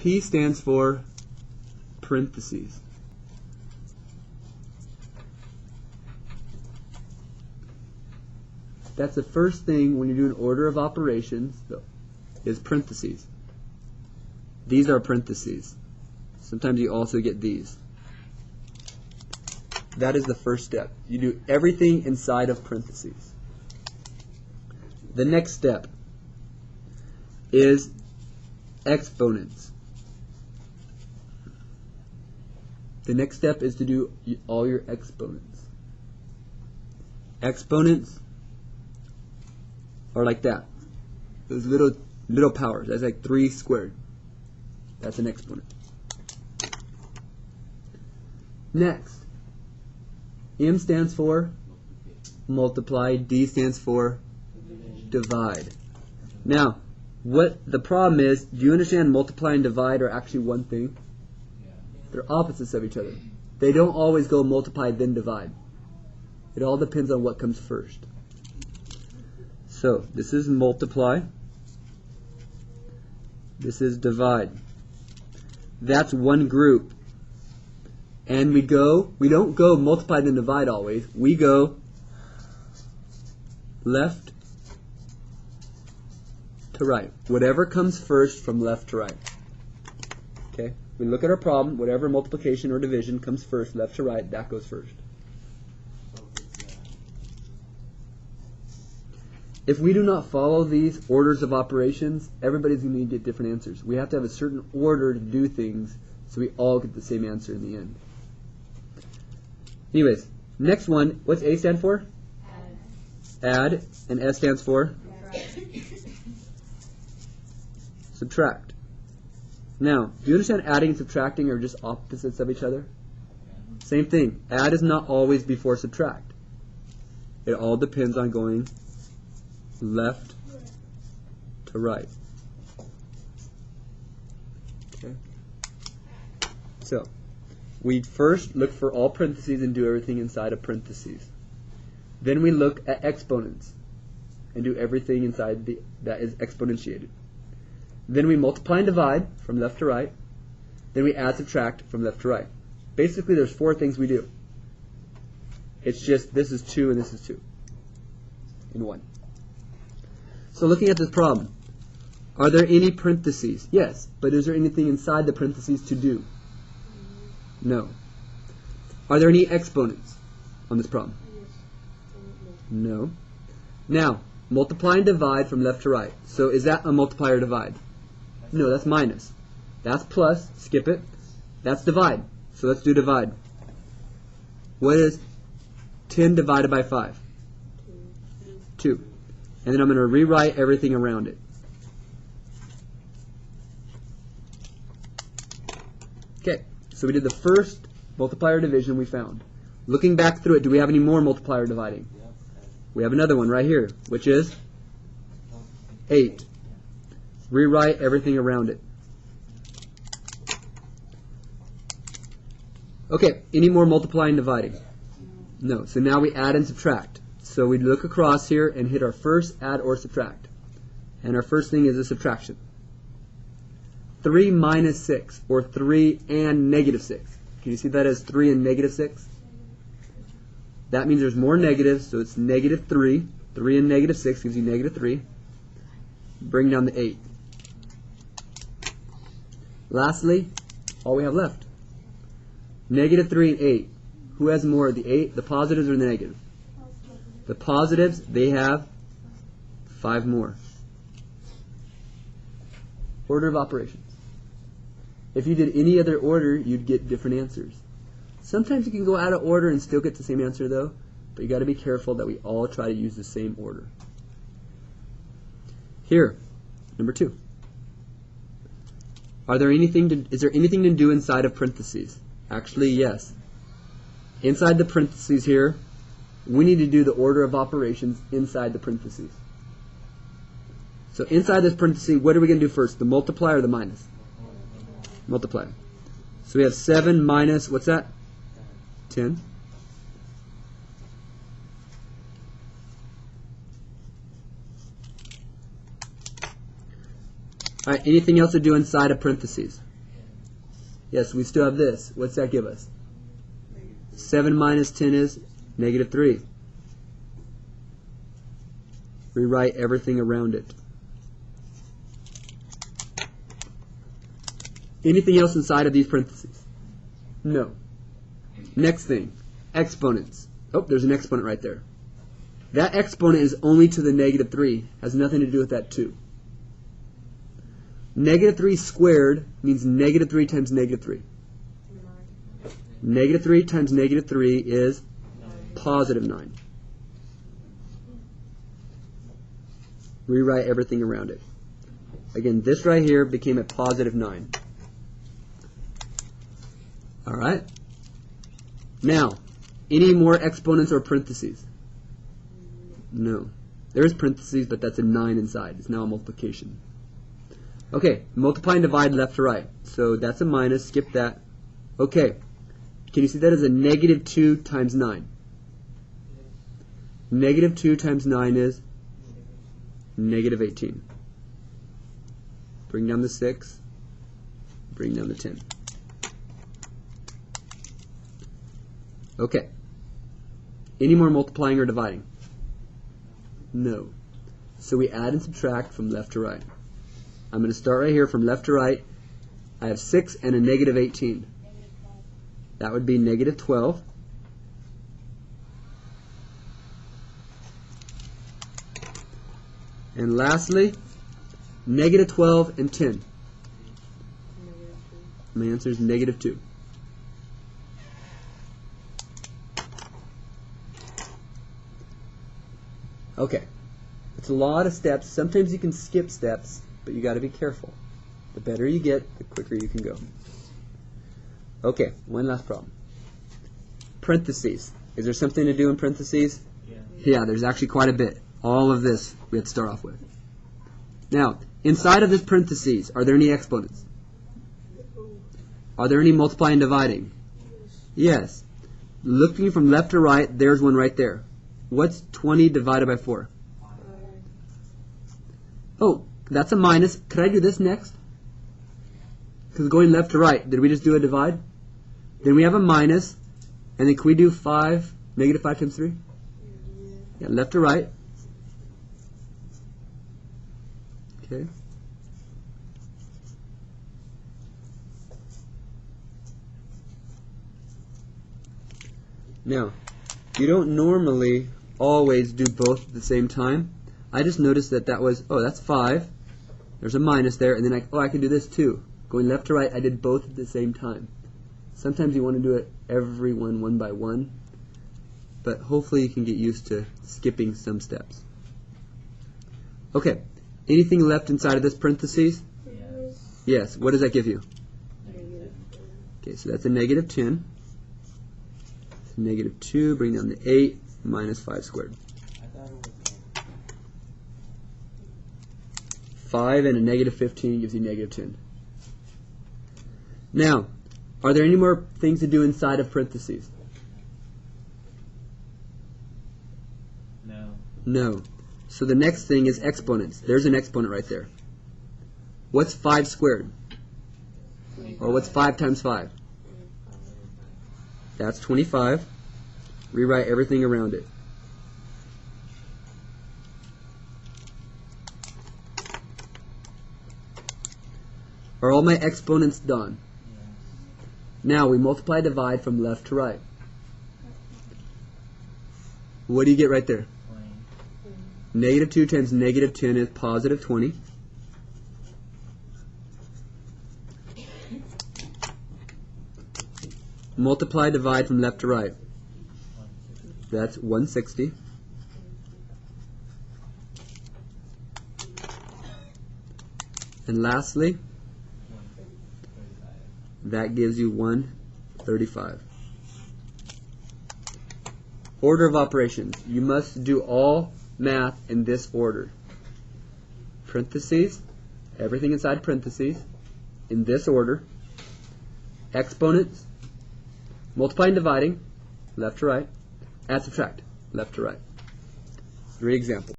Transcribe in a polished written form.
P stands for parentheses. That's the first thing when you do an order of operations, is parentheses. These are parentheses. Sometimes you also get these. That is the first step. You do everything inside of parentheses. The next step is exponents. The next step is to do all your exponents. Exponents are like that. Those little powers. That's like 3 squared. That's an exponent. Next, M stands for multiply, D stands for divide. Now, what the problem is, do you understand multiply and divide are actually one thing? They're opposites of each other. They don't always go multiply then divide. It all depends on what comes first. So, this is multiply. This is divide. That's one group. And we don't go multiply then divide always. We go left to right. Whatever comes first from left to right. Okay? We look at our problem, whatever multiplication or division comes first, left to right, that goes first. If we do not follow these orders of operations, everybody's going to get different answers. We have to have a certain order to do things so we all get the same answer in the end. Anyways, next one, what's A stand for? Add. And S stands for? Subtract. Now, do you understand adding and subtracting are just opposites of each other? Same thing. Add is not always before subtract. It all depends on going left to right. Okay. So, we first look for all parentheses and do everything inside of parentheses. Then we look at exponents and do everything inside that is exponentiated. Then we multiply and divide from left to right. Then we add, subtract from left to right. Basically, there's 4 things we do. It's just this is 2 and this is 2 in 1. So looking at this problem, are there any parentheses? Yes, but is there anything inside the parentheses to do? No. Are there any exponents on this problem? No. Now, multiply and divide from left to right. So is that a multiply or divide? No, that's minus. That's plus, skip it. That's divide. So let's do divide. What is 10 divided by 5? 2. And then I'm going to rewrite everything around it. Okay, so we did the first multiplier division we found. Looking back through it, do we have any more multiplier dividing? We have another one right here, which is 8. Rewrite everything around it. Okay, any more multiplying and dividing? No, so now we add and subtract. So we look across here and hit our first add or subtract. And our first thing is a subtraction. 3 minus 6, or 3 and negative 6. Can you see that as 3 and negative 6? That means there's more negatives, so it's negative 3. 3 and negative 6 gives you negative 3. Bring down the 8. Lastly, all we have left. Negative 3 and 8. Who has more, the 8, the positives, or the negative? The positives, they have 5 more. Order of operations. If you did any other order, you'd get different answers. Sometimes you can go out of order and still get the same answer though, but you got to be careful that we all try to use the same order. Here, number 2. Is there anything to do inside of parentheses? Actually, yes. Inside the parentheses here, we need to do the order of operations inside the parentheses. So inside this parenthesis, what are we going to do first? The multiply or the minus? Multiply. So we have 7 minus, what's that? 10. Alright, anything else to do inside of parentheses? Yes, we still have this. What's that give us? 7 minus 10 is negative 3. Rewrite everything around it. Anything else inside of these parentheses? No. Next thing, exponents. Oh, there's an exponent right there. That exponent is only to the negative 3. Has nothing to do with that 2. Negative 3 squared means negative 3 times negative 3. Negative 3 times negative 3 is positive 9. Rewrite everything around it. Again, this right here became a positive 9. All right? Now, any more exponents or parentheses? No. There is parentheses, but that's a 9 inside. It's now a multiplication. Okay, multiply and divide left to right. So that's a minus. Skip that. Okay. Can you see that as a negative 2 times 9? Negative 2 times 9 is negative 18. Bring down the 6. Bring down the 10. Okay. Any more multiplying or dividing? No. So we add and subtract from left to right. I'm going to start right here from left to right. I have 6 and a negative 18. That would be negative 12. And lastly, negative 12 and 10. My answer is negative 2. Okay. It's a lot of steps. Sometimes you can skip steps, but you got to be careful. The better you get, the quicker you can go. Okay, one last problem. Parentheses. Is there something to do in parentheses? Yeah, there's actually quite a bit. All of this we have to start off with. Now, inside of this parentheses, are there any exponents? Are there any multiplying and dividing? Yes. Looking from left to right, there's one right there. What's 20 divided by 4? Oh, that's a minus. Could I do this next? Because going left to right, did we just do a divide? Then we have a minus, and then can we do 5, negative 5 times 3? Yeah, left to right. Okay. Now, you don't normally always do both at the same time. I just noticed that that was, oh, that's 5. There's a minus there, and then I can do this too. Going left to right, I did both at the same time. Sometimes you want to do it every one by one, but hopefully you can get used to skipping some steps. Okay, anything left inside of this parentheses? Yes. Yes, what does that give you? Negative. Okay, so that's a negative 10. So negative 2, bring down the 8, minus 5 squared. 5 and a negative 15 gives you negative 10. Now, are there any more things to do inside of parentheses? No. No. So the next thing is exponents. There's an exponent right there. What's 5 squared? 25. Or what's 5 times 5? That's 25. Rewrite everything around it. Are all my exponents done? Now we multiply divide from left to right. What do you get right there? 20. Negative 2 times negative 10 is positive 20. Multiply divide from left to right. That's 160. And lastly, that gives you 135. Order of operations. You must do all math in this order. Parentheses, everything inside parentheses, in this order. Exponents, multiplying and dividing, left to right. Add, subtract, left to right. 3 examples.